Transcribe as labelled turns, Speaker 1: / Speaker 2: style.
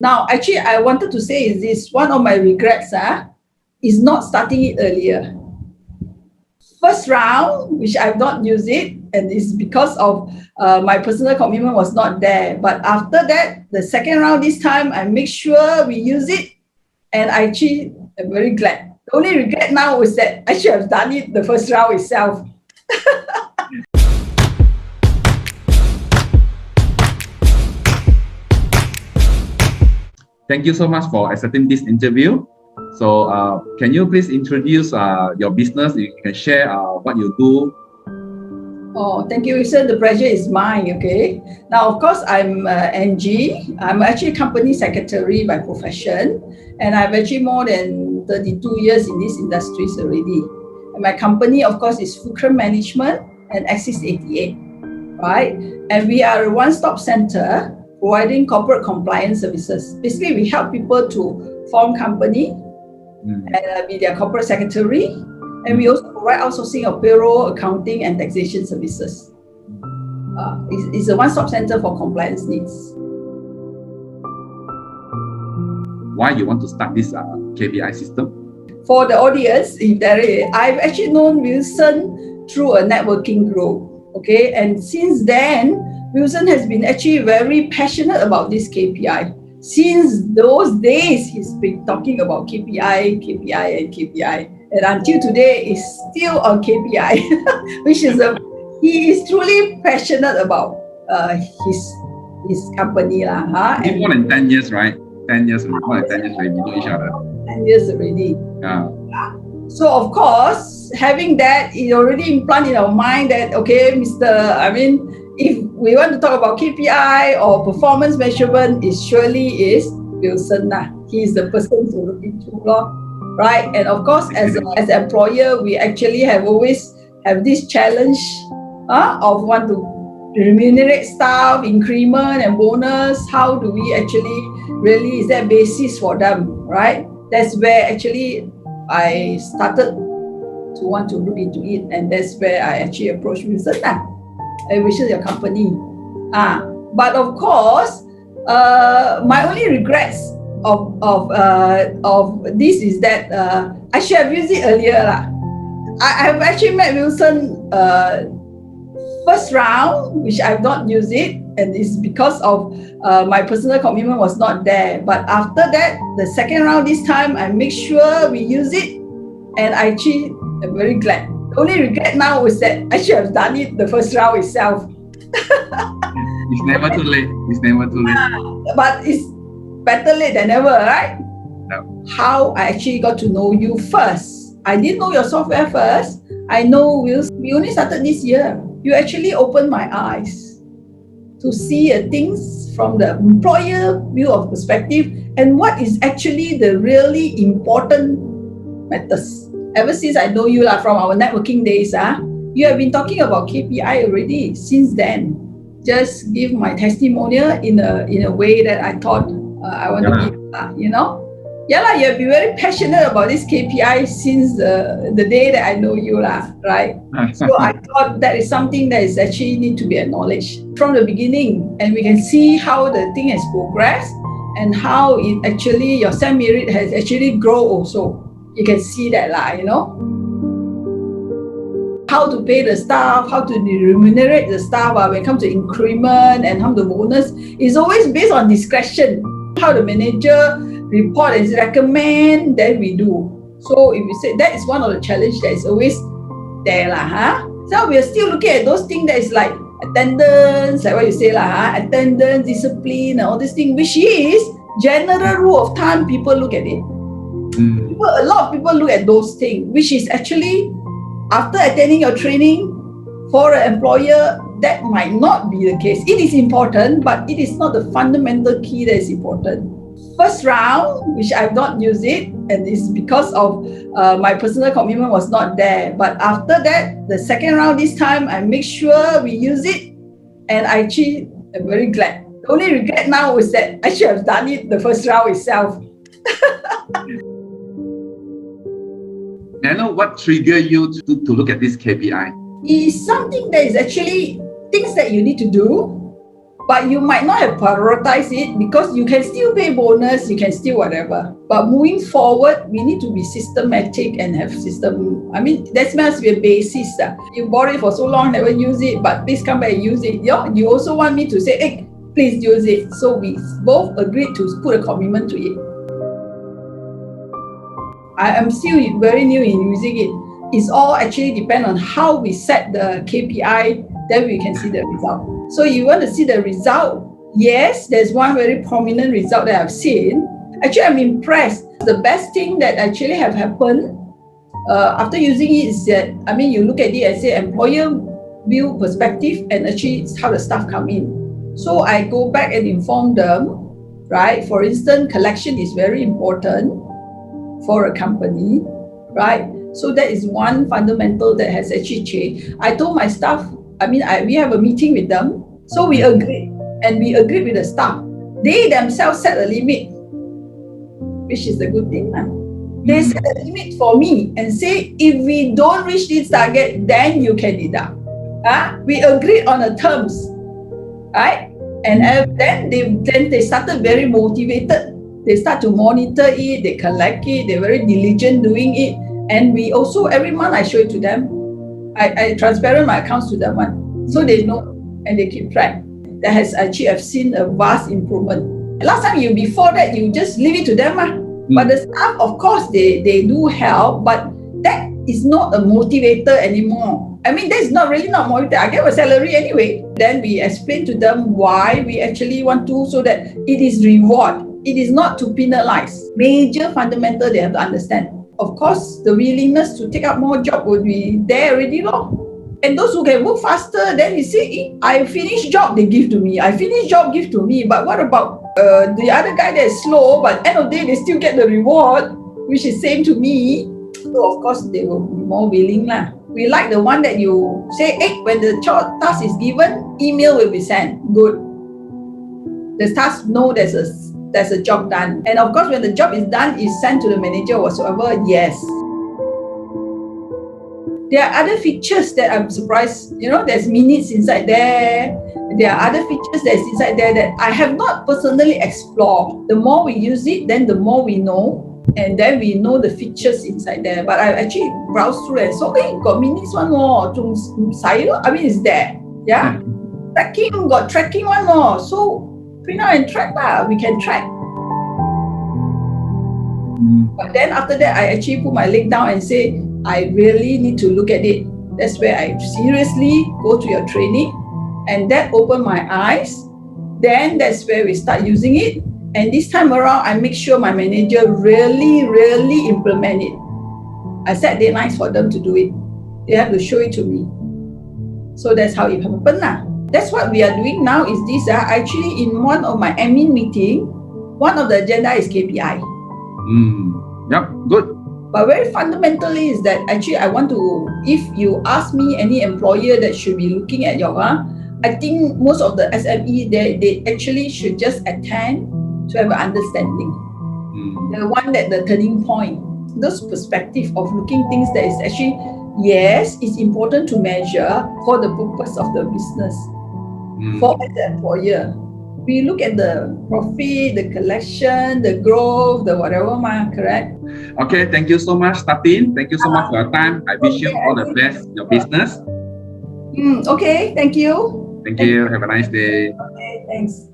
Speaker 1: Now, actually, I wanted to say is this, one of my regrets is not starting it earlier. First round, which I've not used it, and it's because of my personal commitment was not there. But after that, the second round this time, I make sure we use it, and I actually am very glad. The only regret now is that I should have done it the first round itself.
Speaker 2: Thank you so much for accepting this interview. So can you please introduce your business? You can share what you do.
Speaker 1: Oh, thank you, Wilson. The pleasure is mine, okay? Now, of course, I'm NG. I'm actually company secretary by profession, and I've actually more than 32 years in these industries already. And my company, of course, is Fulcrum Management and Axis 88, right? And we are a one-stop center providing corporate compliance services. Basically, we help people to form company and be their corporate secretary. And we also provide outsourcing of payroll, accounting, and taxation services. It's a one-stop center for compliance needs.
Speaker 2: Why you want to start this KPI system?
Speaker 1: For the audience, I've actually known Wilson through a networking group. Okay, and since then, Wilson has been actually very passionate about this KPI. Since those days, he's been talking about KPI, and KPI. And until today, is still on KPI, which is he is truly passionate about his company.
Speaker 2: More than 10 years, right? 10 years, more than 10 years already, we know each other.
Speaker 1: 10 years already.
Speaker 2: Yeah.
Speaker 1: So of course, having that, it already implanted in our mind that, okay, if we want to talk about KPI or performance measurement, it surely is Wilson. He is the person to look into, right? And of course, as an employer, we actually always have this challenge of want to remunerate staff, increment and bonus. How do we actually really, is that basis for them, right? That's where actually I started to want to look into it, and that's where I actually approached Wilson. Which is your company. But of course, my only regrets of this is that I should have used it earlier. I've actually met Wilson first round, which I've not used it, and it's because of my personal commitment was not there. But after that, the second round this time, I make sure we use it, and I actually am very glad. The only regret now is that I should have done it the first round itself.
Speaker 2: It's never too late. It's never too late.
Speaker 1: But it's better late than never, right?
Speaker 2: No.
Speaker 1: How I actually got to know you first. I didn't know your software first. I know we only started this year. You actually opened my eyes to see things from the employer view of perspective and what is actually the really important matters. Ever since I know you from our networking days, you have been talking about KPI already since then. Just give my testimonial in a way that I thought I want to give, you have been very passionate about this KPI since the day that I know you, right? So I thought that is something that is actually need to be acknowledged from the beginning, and we can see how the thing has progressed and how it actually, your sandmerit has actually grown also. You can see that, how to pay the staff, how to remunerate the staff when it comes to increment and how the bonus is always based on discretion. How the manager report and recommend, then we do. So if you say that is one of the challenges that is always there, So we are still looking at those things that is like attendance, like what you say, attendance, discipline, and all these things, which is general rule of thumb. People look at it. A lot of people look at those things, which is actually after attending your training for an employer, that might not be the case. It is important, but it is not the fundamental key that is important. First round, which I've not used it, and it's because of my personal commitment was not there. But after that, the second round this time, I make sure we use it, and I actually am very glad. The only regret now is that I should have done it the first round itself.
Speaker 2: May I know what triggered you to look at this KPI?
Speaker 1: It's something that is actually things that you need to do but you might not have prioritized it because you can still pay bonus, you can still whatever. But moving forward, we need to be systematic and have system. I mean, that must be a basis. You bought it for so long, never use it, but please come back and use it. You also want me to say, hey, please use it. So we both agreed to put a commitment to it. I am still very new in using it. It's all actually depend on how we set the KPI, then we can see the result. So you want to see the result? Yes, there's one very prominent result that I've seen. Actually, I'm impressed. The best thing that actually have happened after using it is that, I mean, you look at it and say employer view perspective and actually it's how the staff come in. So I go back and inform them, right? For instance, collection is very important for a company, right? So that is one fundamental that has actually changed. I told my staff, we have a meeting with them. So we agreed, and we agreed with the staff. They themselves set a limit, which is a good thing. They set a limit for me and say, if we don't reach this target, then you can deduct. We agreed on the terms, right? And then they started very motivated. They start to monitor it, they collect it, they're very diligent doing it. And we also, every month I show it to them. I transparent my accounts to them, so they know and they keep track. That has actually, I've seen a vast improvement. Last time, before that, you just leave it to them. But the staff, of course, they do help, but that is not a motivator anymore. I mean, that's not motivator. I get a salary anyway. Then we explain to them why we actually want to, so that it is reward. It is not to penalize. Major fundamental they have to understand. Of course, the willingness to take up more job would be there already, And those who can work faster, then you say, I finish job, they give to me. I finish job, give to me. But what about the other guy that is slow, but end of the day, they still get the reward, which is same to me. So of course, they will be more willing. We like the one that you say, hey, when the task is given, email will be sent. Good. The task know there's a job done. And of course, when the job is done, is sent to the manager whatsoever, yes. There are other features that I'm surprised. There's minutes inside there. There are other features that's inside there that I have not personally explored. The more we use it, then the more we know. And then we know the features inside there. But I actually browsed through and saw, hey, got minutes one more. It's there. Yeah. Tracking, got tracking one more. So print out and track, we can track. But then after that, I actually put my leg down and say, I really need to look at it. That's where I seriously go to your training, and that opened my eyes. Then that's where we start using it. And this time around, I make sure my manager really implement it. I set deadlines for them to do it. They have to show it to me. So that's how it happened. That's what we are doing now is this. Actually, in one of my admin meeting, one of the agenda is KPI.
Speaker 2: Yep, good.
Speaker 1: But very fundamentally is that actually I want to, if you ask me any employer that should be looking at your, I think most of the SME, they actually should just attend to have an understanding. The one that the turning point, those perspective of looking things that is actually, yes, it's important to measure for the purpose of the business. For the employer. We look at the profit, the collection, the growth, the whatever, correct?
Speaker 2: Okay, thank you so much, Tatin. Thank you so much for your time. I wish you all the best in your business.
Speaker 1: Okay, thank you.
Speaker 2: Thank you. Have a nice day.
Speaker 1: Okay, thanks.